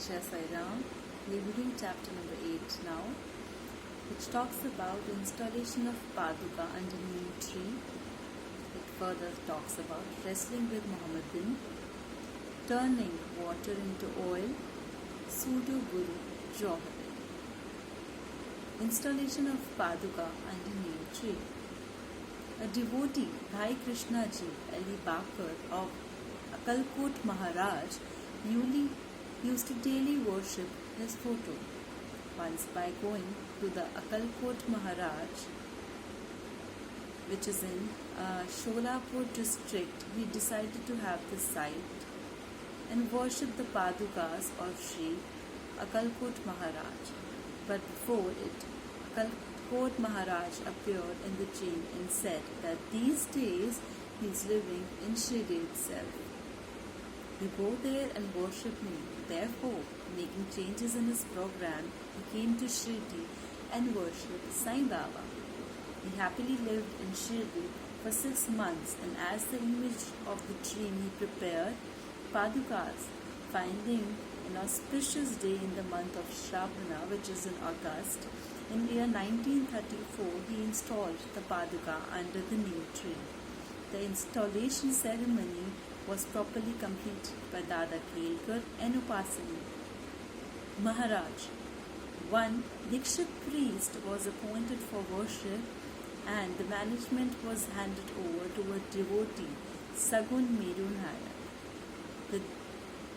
Jai Sai Ram. We are reading chapter number 8 now, which talks about installation of Paduka under neem tree. It further talks about wrestling with Muhammadan, turning water into oil, pseudo guru Johari. Installation of Paduka under neem tree. A devotee, Bhai Krishna Ji Ali Bakar of Akalkot Maharaj, used to daily worship his photo. Once, by going to the Akalkot Maharaj, which is in Sholapur district, he decided to have the site and worship the Padukas of Sri Akalkot Maharaj. But before it, Akalkot Maharaj appeared in the dream and said that these days he is living in Shirdi itself. You go there and worship me. Therefore, making changes in his program, he came to Shirdi and worshipped Sai Baba. He happily lived in Shirdi for 6 months, and as the image of the dream he prepared Padukas, finding an auspicious day in the month of Shravana, which is in August, in year 1934, he installed the Paduka under the neem tree. The installation ceremony was properly completed by Dada Kelkar and Upasani Maharaj. One Dikshit priest was appointed for worship, and the management was handed over to a devotee, Sagun Meru Nayak. The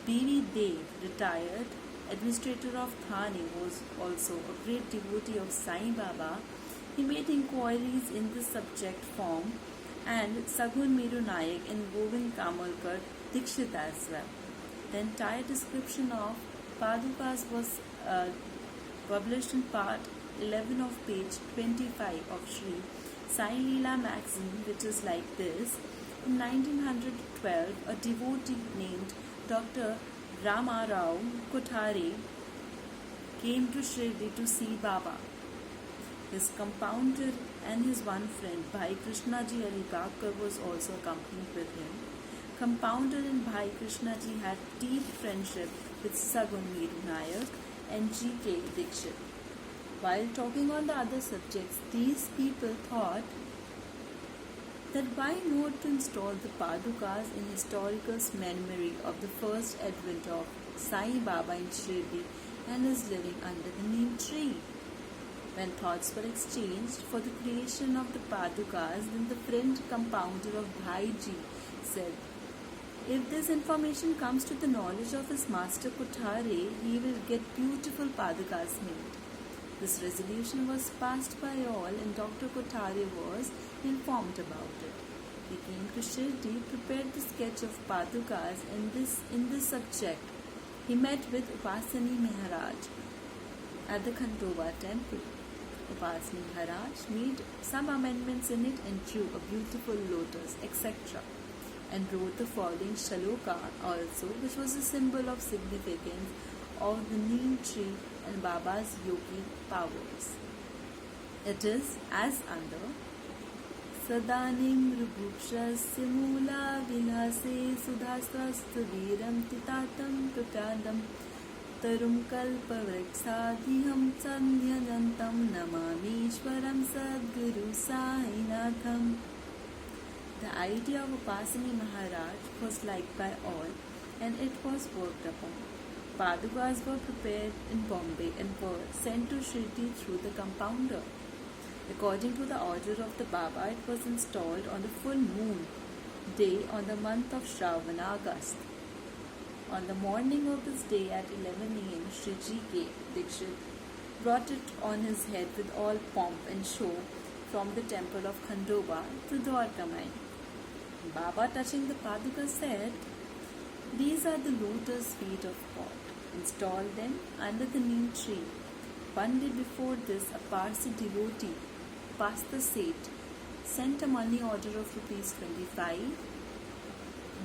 B.V. Dev, retired administrator of Thane, was also a great devotee of Sai Baba. He made inquiries in the subject form, and Sagun Meru Nayak and Govind Kamalkar Dikshit as well. The entire description of Padukas was published in part 11 of page 25 of Sri Sai Leela magazine, which is like this. In 1912, a devotee named Dr. Rama Rao Kothare came to Shirdi to see Baba. His compounder and his one friend, Bhai Krishna Ji Ali Bakar, was also accompanied with him. Compounder and Bhai Krishna Ji had deep friendship with Sagun Meru Nayak and G.K. Dikshit. While talking on the other subjects, these people thought that why not to install the Padukas in historical memory of the first advent of Sai Baba in Shirdi and his living under the neem tree. When thoughts were exchanged for the creation of the Padukas, then the friend compounder of Bhai Ji said, if this information comes to the knowledge of his master Kothare, he will get beautiful Padukas made. This resolution was passed by all, and Dr. Kothare was informed about it. He came to Shirdi, prepared the sketch of Padukas in this subject. He met with Upasani Maharaj at the Khandoba temple. Upasani Maharaj made some amendments in it and drew a beautiful lotus, etc., and wrote the following shaloka also, which was a symbol of significance of the neem tree and Baba's yogi powers. It is as under Sadanim Rubhuksha Simula Vilhase Sudhastrastu Viram Titatam Prapyadam Tarum Kalpavraksadhiham Sandhyanantam Namamishwaram Sadguru Sainatham. The idea of Upasani Maharaj was liked by all, and it was worked upon. Padukas were prepared in Bombay and were sent to Shirdi through the compounder. According to the order of the Baba, it was installed on the full moon day on the month of Shravana, August. On the morning of this day at 11 a.m., Shri G.K. Dikshit brought it on his head with all pomp and show from the temple of Khandoba to Dwarkamai. Baba, touching the Paduka, said, these are the lotus feet of God. Install them under the neem tree. One day before this, a Parsi devotee, Pasta Seth, sent a money order of rupees 25.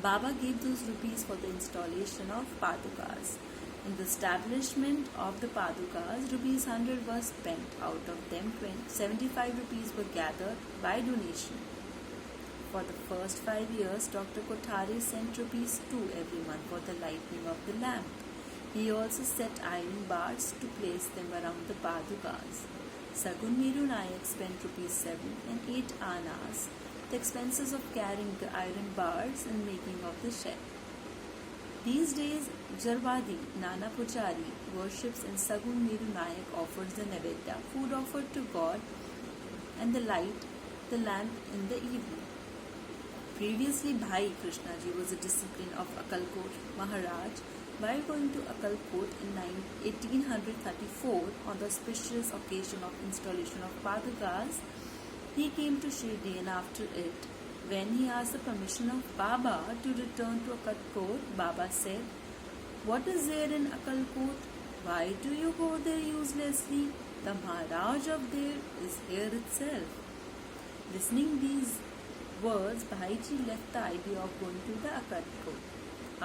Baba gave those rupees for the installation of Padukas. In the establishment of the Padukas, rupees 100 was spent. Out of them, 75 rupees were gathered by donation. For the first 5 years, Dr. Kothare sent rupees 2 every month for the lighting of the lamp. He also set iron bars to place them around the padukas. Sagun Meru Nayak spent ₹7 and 8 annas, the expenses of carrying the iron bars and making of the shed. These days, Jarvadi Nana Puchari worships and Sagun Meru Nayak offers the Nevedya, food offered to God, and the lamp in the evening. Previously, Bhai Krishnaji was a disciple of Akalkot Maharaj. While going to Akalkot in 1834 on the auspicious occasion of installation of Padukas, he came to Shirdi, and after it, when he asked the permission of Baba to return to Akalkot, Baba said, "What is there in Akalkot? Why do you go there uselessly? The Maharaj of there is here itself." Listening these words, Bhaiji left the idea of going to the Akalkot.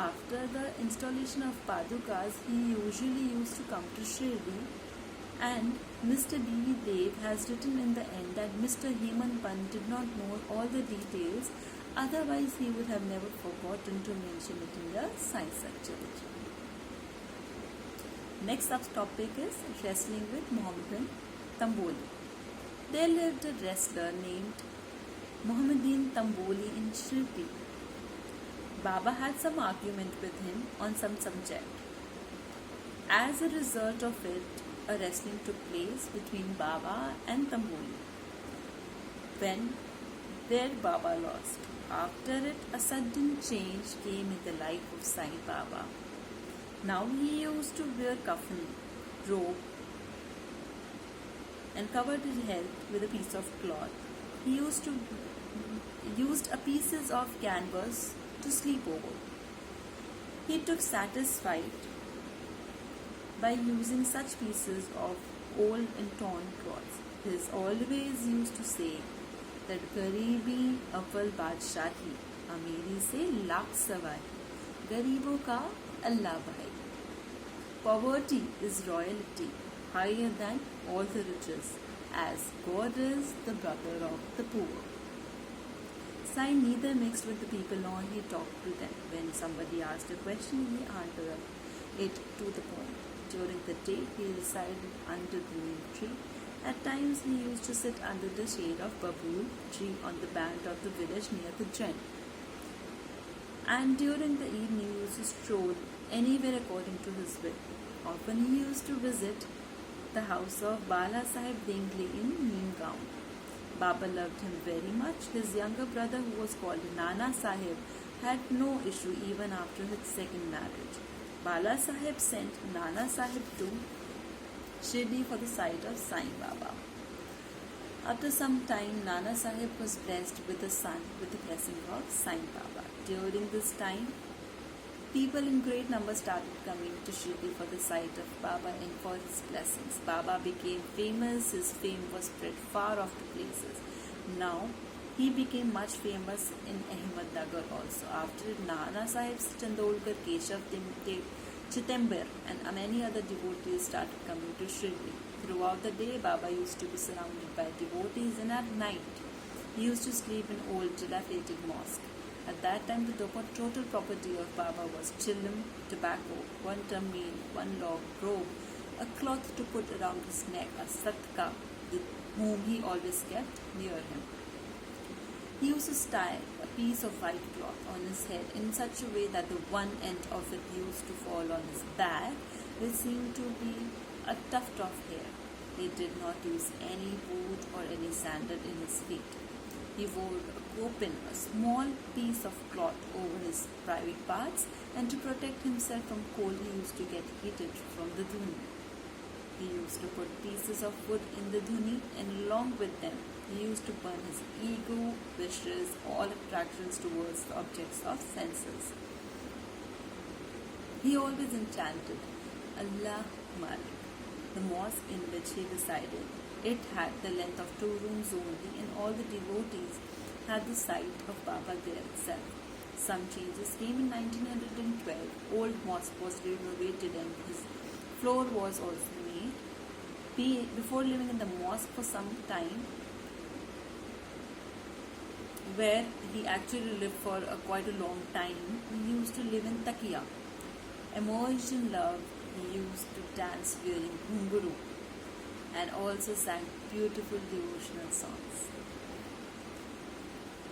After the installation of Padukas, he usually used to come to Shirdi, and Mr. D.V. Dev has written in the end that Mr. Hemant Pant did not know all the details, otherwise he would have never forgotten to mention it in the Sai Satcharitra. Next topic is wrestling with Mohammedan Tamboli. There lived a wrestler named Mohammedan Tamboli in Shirdi. Baba had some argument with him on some subject. As a result of it, a wrestling took place between Baba and Tamboli. Where Baba lost. After it, a sudden change came in the life of Sai Baba. Now he used to wear kafan, robe, and covered his head with a piece of cloth. He used a pieces of canvas to sleep over. He took satisfied by using such pieces of old and torn cloths. He always used to say that garibi awwal badshaahi, amiri se lakh sawai, garibon ka Allah bhai. Poverty is royalty, higher than all the riches, as God is the brother of the poor. Sai neither mixed with the people nor he talked to them. When somebody asked a question, he answered it to the point. During the day, he resided under the neem tree. At times, he used to sit under the shade of babool tree on the bank of the village near the Jain. And during the evening, he used to stroll anywhere according to his will. Often, he used to visit the house of Bala Sahib Dengle in Neemgaon. Baba loved him very much. His younger brother, who was called Nana Sahib, had no issue even after his second marriage. Bala Sahib sent Nana Sahib to Shirdi for the sight of Sai Baba. After some time, Nana Sahib was blessed with a son with the blessing of Sai Baba. During this time, people in great numbers started coming to Shirdi for the sight of Baba and for his blessings. Baba became famous. His fame was spread far off to places. Now, he became much famous in Ahmednagar also. After Nana Sahib Chandolkar, Keshav Chitember and many other devotees started coming to Shirdi. Throughout the day, Baba used to be surrounded by devotees, and at night, he used to sleep in old dilapidated mosque. At that time, the total property of Baba was chillum, tobacco, one tamil, one log, robe, a cloth to put around his neck, a satka, whom he always kept near him. He used to tie a piece of white cloth on his head in such a way that the one end of it used to fall on his back, which seemed to be a tuft of hair. He did not use any boot or any sandal in his feet. He wore a kopin, a small piece of cloth over his private parts, and to protect himself from cold, he used to get heated from the dhuni. He used to put pieces of wood in the dhuni, and along with them, he used to burn his ego, wishes, all attractions towards the objects of senses. He always enchanted Allah Malik, the mosque in which he resided. It had the length of 2 rooms only, and all the devotees had the sight of Baba there itself. Some changes came in 1912. Old mosque was renovated and his floor was also made. Before living in the mosque for some time, where he actually lived for quite a long time, he used to live in Takiya. Immersed in love, he used to dance wearing ghunguru and also sang beautiful devotional songs,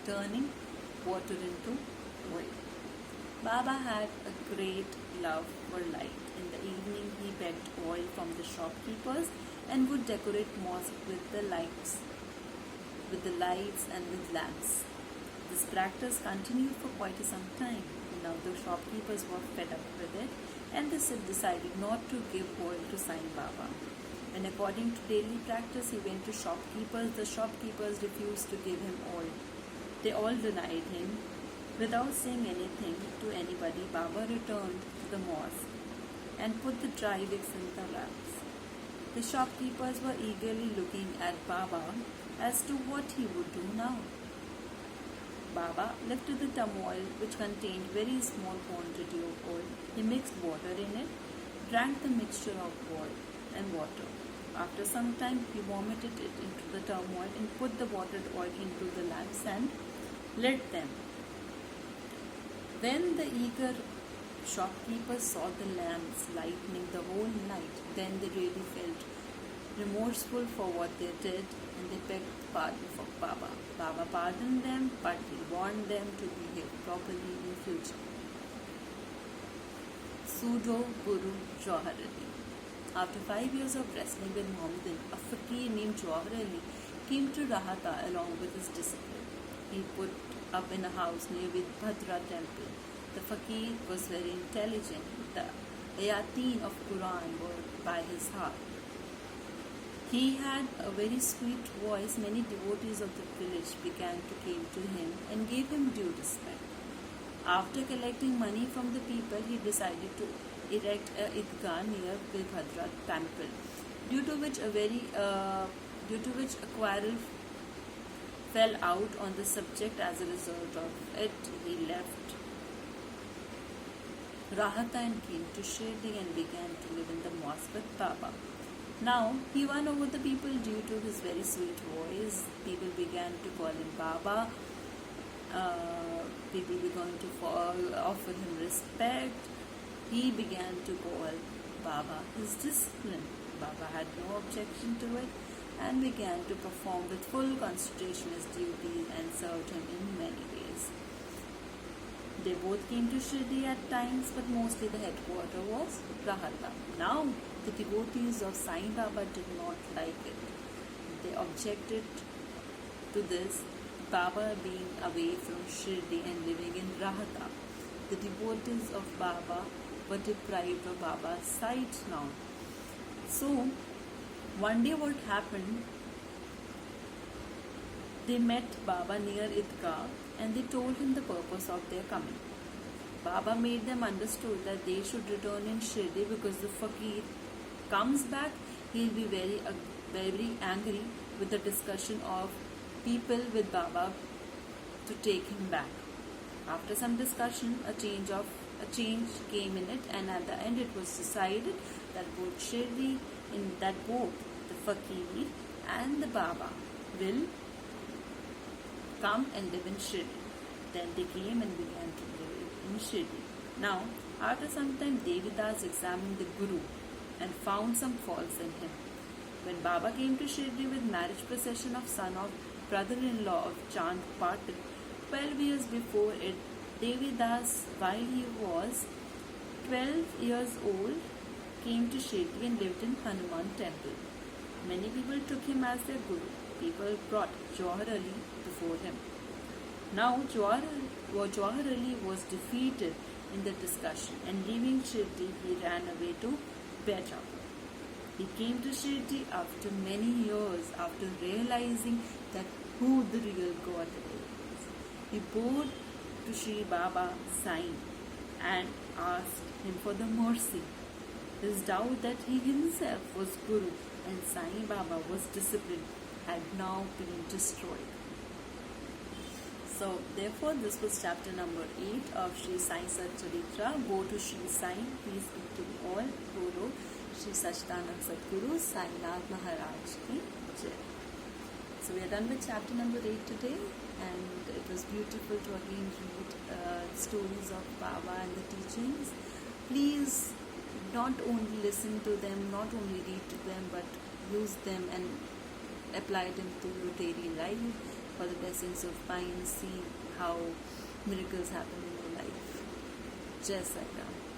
turning water into oil. Baba had a great love for light. In the evening, he begged oil from the shopkeepers and would decorate mosque with the lights and with lamps. This practice continued for quite some time. Now the shopkeepers were fed up with it, and they decided not to give oil to Sai Baba. And according to daily practice, he went to shopkeepers. The shopkeepers refused to give him oil. They all denied him. Without saying anything to anybody, Baba returned to the mosque and put the dry wicks in the lamps. The shopkeepers were eagerly looking at Baba as to what he would do now. Baba lifted the turmoil, which contained very small quantity of oil. He mixed water in it, drank the mixture of oil and water. After some time, he vomited it into the turmoil and put the watered oil into the lamps and lit them. When the eager shopkeepers saw the lamps lightening the whole night, then they really felt remorseful for what they did, and they begged pardon for Baba. Baba pardoned them, but he warned them to behave properly in future. Pseudo Guru Jawhar Ali. After 5 years of wrestling with Mohammedan, a fakir named Jawhar Ali came to Rahata along with his disciple. He put up in a house near Vidbhadra temple. The fakir was very intelligent. The ayateen of Quran were by his heart. He had a very sweet voice. Many devotees of the village began to come to him and gave him due respect. After collecting money from the people, he decided to erect a idgah near Vidbhadra temple, due to which a quarrel fell out on the subject. As a result of it, he left Rahata and came to Shirdi and began to live in the mosque with Baba. Now, he won over the people due to his very sweet voice. People began to call him Baba. People began to offer him respect. He began to call Baba his discipline. Baba had no objection to it and began to perform with full concentration his duties and served him in many ways. They both came to Shirdi at times, but mostly the headquarters was Rahata. Now, the devotees of Sai Baba did not like it. They objected to this, Baba being away from Shirdi and living in Rahata. The devotees of Baba were deprived of Baba's sight now. So, one day what happened, they met Baba near Idgah and they told him the purpose of their coming. Baba made them understood that they should return in Shirdi, because the fakir comes back, he will be very angry with the discussion of people with Baba to take him back. After some discussion, a change came in it, and at the end it was decided that both the fakir and the Baba will come and live in Shirdi. Then they came and began to live in Shirdi. Now, after some time, Devidas examined the Guru and found some faults in him. When Baba came to Shirdi with marriage procession of son of brother-in-law of Chand Patil, 12 years before it, Devidas, while he was 12 years old, came to Shirdi and lived in Hanuman temple. Many people took him as their Guru. People brought Jawhar Ali before him. Now Jawhar Ali was defeated in the discussion, and leaving Shirdi, he ran away to Bechapur. He came to Shirdi after many years, after realizing that who the real God is. He bowed to Sri Baba Sai and asked him for the mercy. His doubt that he himself was Guru and Sai Baba was disciplined had now been destroyed. So, therefore, this was chapter number 8 of Sri Sai Satcharitra. Go to Sri Sai, peace be to all. Guru Sri Satchidanand Sadguru Sai Nath Maharaj ki Jai. So, we are done with chapter number 8 today, and it was beautiful to again read stories of Baba and the teachings. Please not only listen to them, not only read to them, but use them and apply them to your daily life for the blessings of mind. See how miracles happen in your life. Jai Sai Ram.